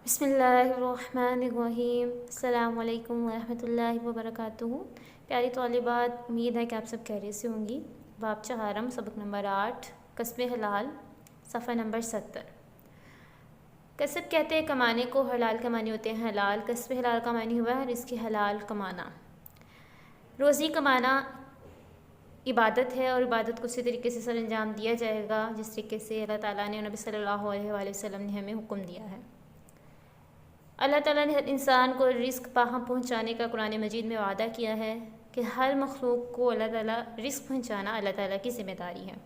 बिस्मिल्लाहिर्रहमानिर्रहीम। अस्सलामु अलैकुम वरहमतुल्लाहि वबरकातुहू। प्यारी तौलिबात, उम्मीद है कि आप सब खैरियत से होंगी। बाब चहारम, सबक नंबर 8, कस्बे हलाल, सफ़ा नंबर 70। कसब कहते हैं कमाने को, हलाल कमाने होते हैं हलाल। कस्बे हलाल का मानी हुआ है रिज़्क़ हलाल कमाना। रोज़ी कमाना इबादत है और इबादत को उसी तरीके से सर अंजाम दिया जाएगा जिस तरीके से अल्लाह ताला ने नबी सल्लल्लाहु अलैहि वसल्लम ने हमें हुक्म दिया है। अल्लाह ताला ने हर इंसान को रिज़्क़ पाहाँ पहुँचाने का कुरान मजीद में वादा किया है कि हर मखलूक को अल्लाह ताला रिज़्क़ पहुँचाना अल्लाह ताला की ज़िम्मेदारी है।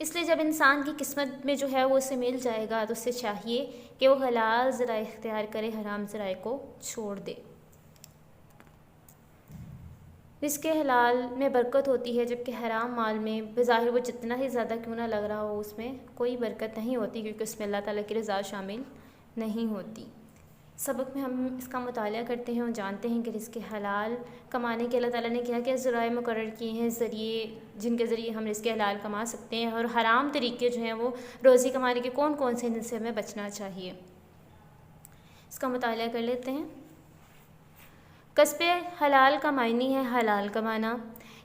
इसलिए जब इंसान की किस्मत में जो है वो उसे मिल जाएगा तो उससे चाहिए कि वो हलाल ज़राए इख्तियार करे, हराम ज़राए को छोड़ दे। रिज़्क़ हलाल में बरकत होती है, जबकि हराम माल में बज़ाहिर वो जितना ही ज़्यादा क्यों ना लग रहा हो उसमें कोई बरकत नहीं होती, क्योंकि उसमें अल्लाह ताला की रज़ा शामिल नहीं होती। सबक में हम इसका मुताला करते हैं और जानते हैं कि रिज़्क़ हलाल कमाने के अल्लाह ताला ने क्या ज़राए मुकर्रर किए हैं, ज़रिए जिनके ज़रिए हम रिज़्क़ हलाल कमा सकते हैं, और हराम तरीके जो हैं वो रोज़ी कमाने के कौन कौन से हैं जिनसे हमें बचना चाहिए। इसका मुताला कर लेते हैं। कस्बे हलाल का मायनी है हलाल कमाना।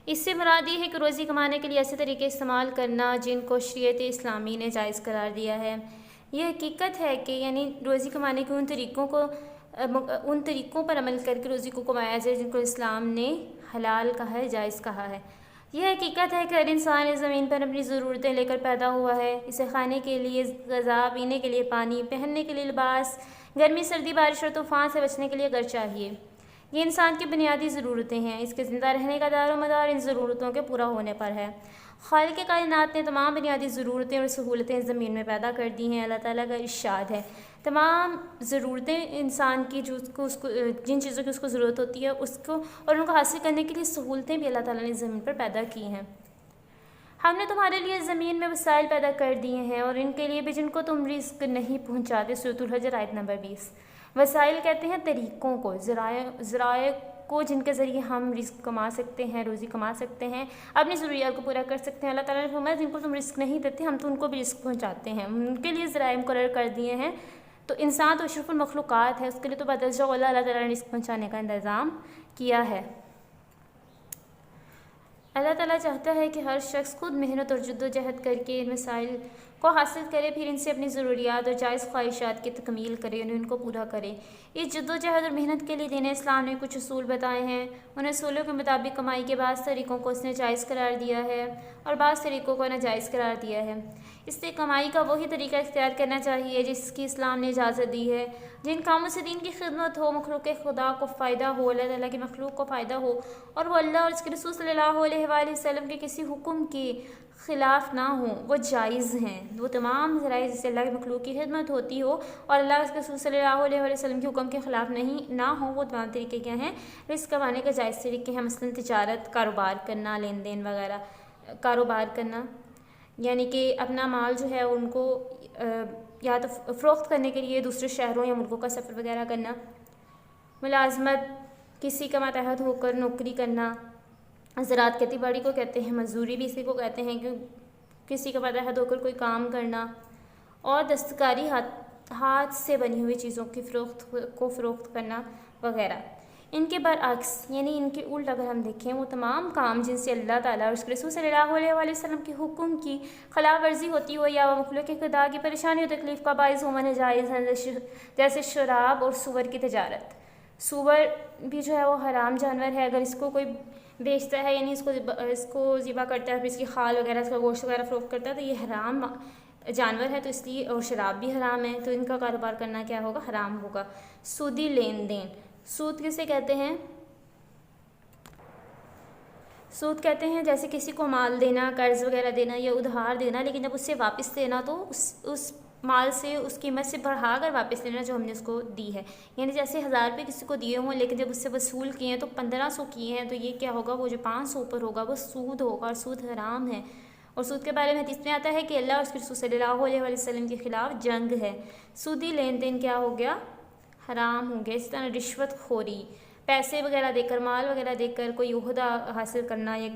इससे मुराद ये है कि रोज़ी कमाने के लिए ऐसे तरीके इस्तेमाल करना जिनको शरीयत इस्लामी ने जायज़ करार दिया है। यह हकीकत है कि यानी रोज़ी कमाने के उन तरीक़ों पर अमल करके रोज़ी को कमाया जाए जिनको इस्लाम ने हलाल कहा है, जायज़ कहा है। यह हकीकत है कि हर इंसान इस ज़मीन पर अपनी ज़रूरतें लेकर पैदा हुआ है। इसे खाने के लिए ग़िज़ा, पीने के लिए पानी, पहनने के लिए लिबास, गर्मी सर्दी बारिश और तूफ़ान से बचने के लिए घर चाहिए। ये इंसान की बुनियादी ज़रूरतें हैं। इसके ज़िंदा रहने का दारोमदार इन ज़रूरतों के पूरा होने पर है। खालिक़ कायनात ने तमाम बुनियादी ज़रूरतें और सहूलतें ज़मीन में पैदा कर दी हैं। अल्लाह ताला का इरशाद है, तमाम ज़रूरतें इंसान की जो उसको जिन चीज़ों की उसको ज़रूरत होती है उसको और उनको हासिल करने के लिए सहूलतें भी अल्लाह ताला ने ज़मीन पर पैदा की हैं। हमने तुम्हारे लिए ज़मीन में वसाइल पैदा कर दिए हैं और इनके लिए भी जिनको तुम रिज़्क़ नहीं पहुँचाते। सूरह हजर आयत नंबर 20। वसाइल कहते हैं तरीक़ों को, ज़राए को जिनके ज़रिए हम रिज़्क़ कमा सकते हैं, रोज़ी कमा सकते हैं, अपनी ज़रूरियात को पूरा कर सकते हैं। अल्लाह ताला ने फरमाया जिनको तुम रिज़्क़ नहीं देते हम तो उनको भी रिज़्क़ पहुँचाते हैं, उनके लिए ज़राए मुकर्रर कर दिए हैं। तो इंसान तो अशरफुल मखलूक़ात है, उसके लिए तो बदरजा अल्लाह ताला ने रिज़्क़ पहुँचाने का इंतज़ाम किया है। अल्लाह ताला चाहता है कि हर शख्स खुद मेहनत और जद्दोजहद करके इन मसाइल को हासिल करे, फिर इनसे अपनी ज़रूरियात और जायज़ ख्वाहिशात की तकमील करे और इनको पूरा करे। इस जद्दोजहद और मेहनत के लिए दीन इस्लाम ने कुछ उसूल बताए हैं। उन असूलों के मुताबिक कमाई के बाद तरीक़ों को उसने जायज़ करार दिया है और बाज़ तरीक़ों को नाजायज़ करार दिया है। इसलिए कमाई का वही तरीका इख्तियार करना चाहिए जिसकी इस्लाम ने इजाज़त दी है। जिन कामों से दीन की खिदमत हो, मखलूक खुदा को फ़ायदा हो, अल्लाह ताला की मखलूक को फ़ायदा हो और वो अल्लाह और उसके रसूल सल्लल्लाहु अलैहि वसल्लम के किसी हुक्म के ख़िलाफ़ ना हो, वो जायज़ हैं। वो तमाम ज़राए जिससे अल्लाह की मखलूक की खिदमत होती हो और अल्लाह उसके रसूल सल्लल्लाहु अलैहि वसल्लम के हुक्म के ख़िलाफ़ नहीं ना हो, वो तमाम तरीके क्या हैं, रिज़्क़ कमाने का जायज़ तरीके हैं। मसलन तिजारत, कारोबार करना, लेन देन वगैरह। कारोबार करना यानी कि अपना माल जो है उनको या तो फ़रोख्त करने के लिए दूसरे शहरों या मुल्कों का सफ़र वगैरह करना। मुलाजमत, किसी का मातहत होकर नौकरी करना। ज़राअत खेती बाड़ी को कहते हैं, मजदूरी भी इसी को कहते हैं कि किसी का मातहत होकर कोई काम करना। और दस्तकारी, हाथ से बनी हुई चीज़ों की फ़रोख्त करना वगैरह। इनके बरअक्स यानी इनके उल्ट अगर हम देखें, वो तमाम काम जिनसे अल्लाह ताला और उसके रसूल सल्लल्लाहु अलैहि वसल्लम के हुक्म की खिलाफ वर्जी होती हो या मखलूक खुदा की परेशानी और तकलीफ़ का बाइस होना नाजायज़ है, जैसे शराब और सूअर की तजारत। सूअर भी जो है वो हराम जानवर है। अगर इसको कोई बेचता है यानी इसको ज़िबा करता है, फिर इसकी खाल वगैरह, इसका गोश्त वगैरह फ़रोख्त करता है, तो ये हराम जानवर है, तो इसलिए और शराब भी हराम है, तो इनका कारोबार करना क्या होगा, हराम होगा। सूदी लेन देन, सूद किसे कहते हैं? सूद कहते हैं जैसे किसी को माल देना, कर्ज वगैरह देना या उधार देना, लेकिन जब उससे वापस देना तो उस माल से उस कीमत से बढ़ा कर वापस लेना जो हमने उसको दी है। यानी जैसे 1000 रुपये किसी को दिए हों लेकिन जब उससे वसूल किए हैं तो 1500 किए हैं, तो ये क्या होगा, वो जो 500 ऊपर होगा वो सूद होगा और सूद हराम है। और सूद के बारे में हदीस में आता है कि अल्लाह और उसके रसूल सल्लल्लाहु अलैहि वसल्लम के ख़िलाफ़ जंग है। सूदी लेन देन क्या हो गया, हराम हो गया। इस तरह रिश्वत खोरी, पैसे वगैरह देकर, माल वगैरह देकर कोई ओहदा हासिल करना या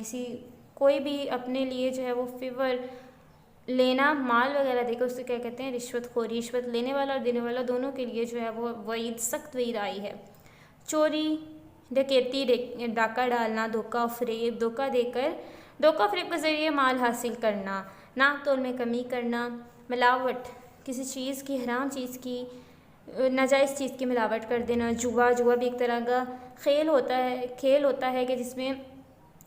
कोई भी अपने लिए जो है वो फेवर लेना माल वगैरह देकर उससे क्या कहते हैं, रिश्वतखोरी। रिश्वत लेने वाला और देने वाला दोनों के लिए जो है वो वईद, सख्त वईद आई है। चोरी, डकैती, डाका डालना, धोखा फ़रेब, धोखा देकर, धोखा फ़रेब के ज़रिए माल हासिल करना, नाप तोल में कमी करना, मिलावट, किसी चीज़ की, हराम चीज़ की, नाजायज़ चीज़ की मिलावट कर देना। जुआ, जुआ भी एक तरह का खेल होता है कि जिसमें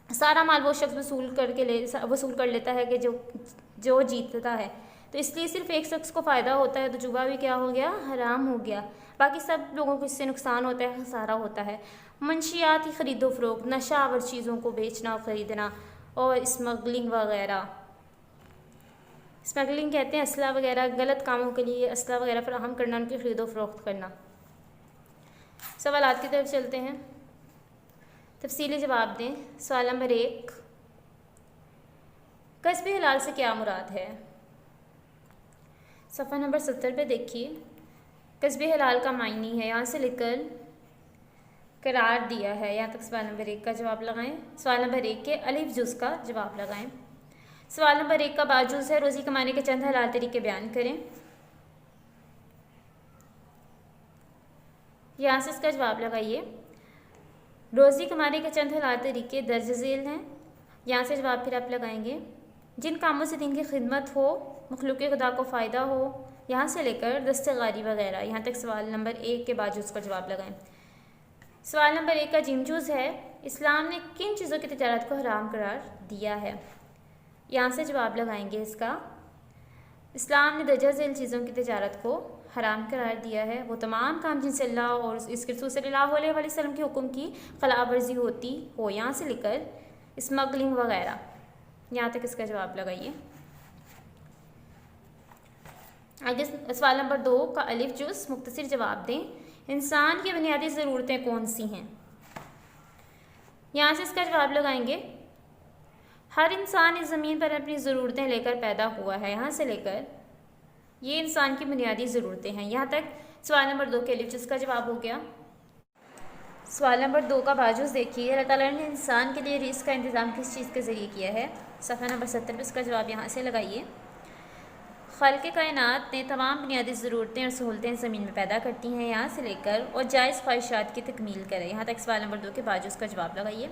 सारा माल वो शख्स वसूल कर लेता है कि जो जीतता है। तो इसलिए सिर्फ एक शख्स को फ़ायदा होता है, तो जुआ भी क्या हो गया, हराम हो गया। बाकी सब लोगों को इससे नुकसान होता है, खसारा होता है। मंशियाती ख़रीदो फ़रोख्त, नशावर चीज़ों को बेचना और ख़रीदना, और स्मगलिंग वगैरह। स्मगलिंग कहते हैं असला वगैरह, गलत कामों के लिए असला वगैरह फराहम करना, उनकी ख़रीदो फ़रोख्त करना। सवालात की तरफ चलते हैं, तफसीली जवाब दें। सवाल नंबर 1, कस्ब हलाल से क्या मुराद है? सफ़ा नंबर 70 पे देखिए, कस्ब हलाल का मायनी है, यहाँ से लेकर करार दिया है, यहाँ तक सवाल नंबर 1 का जवाब लगाएं। सवाल नंबर 1 के अलिफ जुज़ का जवाब लगाएं। सवाल नंबर 1 का बाजुज़ है, रोज़ी कमाने के चंद हलाल तरीके बयान करें। यहाँ से इसका जवाब लगाइए। रोज़ी कमाने के चंद हलाल तरीके दर्ज झेल हैं। यहाँ से जवाब फिर आप लगाएंगे। जिन कामों से दिन की खिदमत हो, मखलूक खुदा को फ़ायदा हो, यहाँ से लेकर दस्तगारी वगैरह। यहाँ तक सवाल नंबर 1 के बाजुज़ का जवाब लगाएं। सवाल नंबर 1 का जिमजूज़ है, इस्लाम ने किन चीज़ों की तिजारत को हराम करार दिया है? यहाँ से जवाब लगाएंगे इसका। इस्लाम ने दर्जा झेल चीज़ों की तिजारत को हराम करार दिया है वो तमाम काम जिनसे अल्लाह और इसके रसूल सल्लल्लाहु अलैहि वसल्लम के हुक्म की खिलाफ वर्जी होती हो, यहाँ से लेकर स्मगलिंग वगैरह। यहाँ तक इसका जवाब लगाइए। आगे सवाल नंबर 2 का अलिफ जुज़ मुख्तसर जवाब दें। इंसान की बुनियादी ज़रूरतें कौन सी हैं? यहाँ से इसका जवाब लगाएंगे। हर इंसान इस ज़मीन पर अपनी ज़रूरतें लेकर पैदा हुआ है, यहाँ से लेकर ये इंसान की बुनियादी ज़रूरतें हैं। यहाँ तक सवाल नंबर 2 के अलिफ जुज़ का जवाब हो गया। सवाल नंबर 2 का बाजुज़ देखिए, अल्लाह ताला ने इंसान के लिए रिज़्क़ का इंतज़ाम किस चीज़ के ज़रिए किया है? सफ़ा नंबर 70 पर इसका जवाब यहाँ से लगाइए। खल्क़ कायनात ने तमाम बुनियादी ज़रूरतें और सहूलतें ज़मीन में पैदा करती हैं, यहाँ से लेकर और जायज़ ख्वाहिशात की तकमील करें। यहाँ तक सवाल नंबर 2 के बाजुज़ का जवाब लगाइए।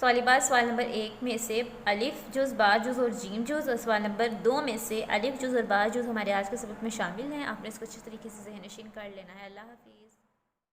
तौलिबात सवाल नंबर 1 में से अलिफ जुज़, बा जुज़ और जीम जुज़, और सवाल नंबर 2 में से अलिफ जुज़ और बा जुज़ हमारे आज के सबक में शामिल हैं। आपने इसको अच्छे तरीके से ज़हन नशीन कर लेना है। अल्लाह हाफ़िज़।